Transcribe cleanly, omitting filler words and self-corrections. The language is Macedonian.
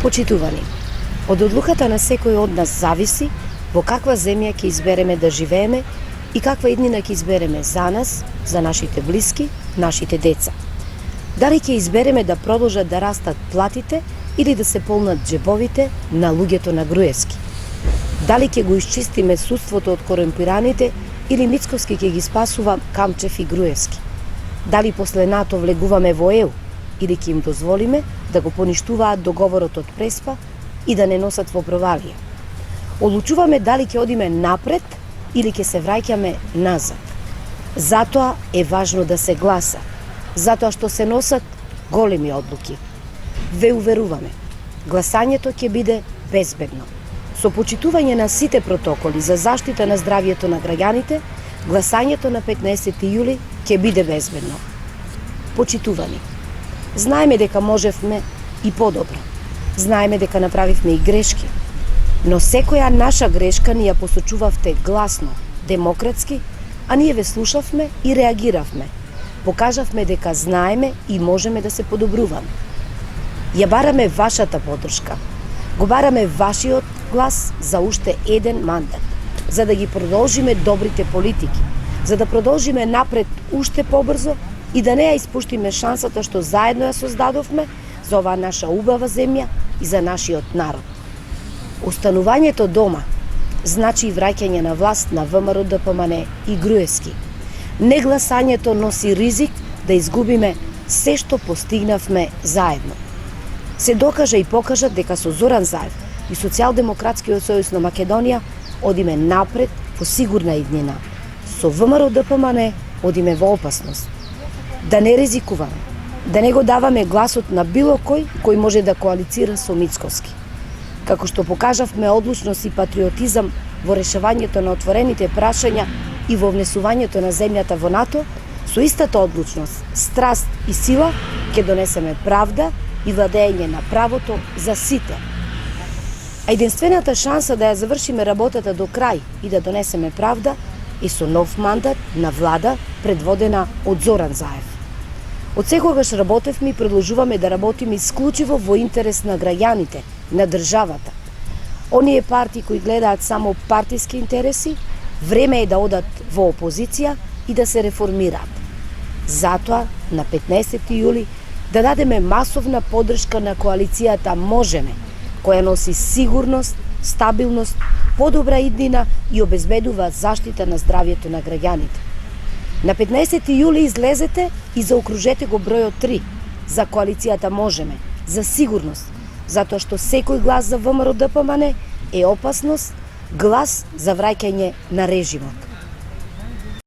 Почитувани, од одлуката на секој од нас зависи во каква земја ќе избереме да живееме и каква иднина ќе избереме за нас, за нашите блиски, нашите деца. Дали ќе избереме да продолжат да растат платите или да се полнат джебовите на луѓето на Груевски? Дали ќе го исчистиме судството од корумпираните или Мицковски ќе ги спасува Камчев и Груевски? Дали после НАТО влегуваме во ЕУ или ќе им дозволиме да го поништуваат договорот од Преспа и да не носат во провалија? Одлучуваме дали ќе одиме напред или ќе се враќаме назад. Затоа е важно да се гласа, затоа што се носат големи одлуки. Ве уверуваме, гласањето ќе биде безбедно. Со почитување на сите протоколи за заштита на здравјето на граѓаните, гласањето на 15 јули ќе биде безбедно. Почитувани, знаеме дека можевме и подобро. Знаеме дека направивме и грешки. Но секоја наша грешка ни ја посочувавте гласно, демократски, а ние ве слушавме и реагиравме. Покажавме дека знаеме и можеме да се подобруваме. Ја бараме вашата поддршка. Го бараме вашиот глас за уште еден мандат, за да ги продолжиме добрите политики, за да продолжиме напред уште побрзо и да не ја испуштиме шансата што заедно ја создадовме за оваа наша убава земја и за нашиот народ. Останувањето дома значи и враќање на власт на ВМРО ДПМН и Груевски. Негласањето носи ризик да изгубиме се што постигнавме заедно. Се докажа и покажа дека со Зоран Заев и Социјалдемократскиот сојуз на Македонија одиме напред во сигурна иднина. Со ВМРО ДПМН одиме во опасност. Да не ризикуваме, да не го даваме гласот на било кој може да коалицира со Мицковски. Како што покажавме одлучност и патриотизам во решавањето на отворените прашања и во внесувањето на земјата во НАТО, со истата одлучност, страст и сила ќе донесеме правда и владење на правото за сите. А единствената шанса да ја завршиме работата до крај и да донесеме правда е со нов мандат на влада предводена од Зоран Заев. Од секогаш работевме и продолжуваме да работиме исклучиво во интерес на граѓаните, на државата. Оние партии кои гледаат само партиски интереси, време е да одат во опозиција и да се реформираат. Затоа, на 15 јули, да дадеме масовна поддршка на коалицијата Можеме, која носи сигурност, стабилност, подобра иднина и обезбедува заштита на здравјето на граѓаните. На 15 јули излезете и заокружете го бројот 3 за коалицијата Можеме, за сигурност, затоа што секој глас за ВМРО ДПМН е опасност, глас за враќање на режимот.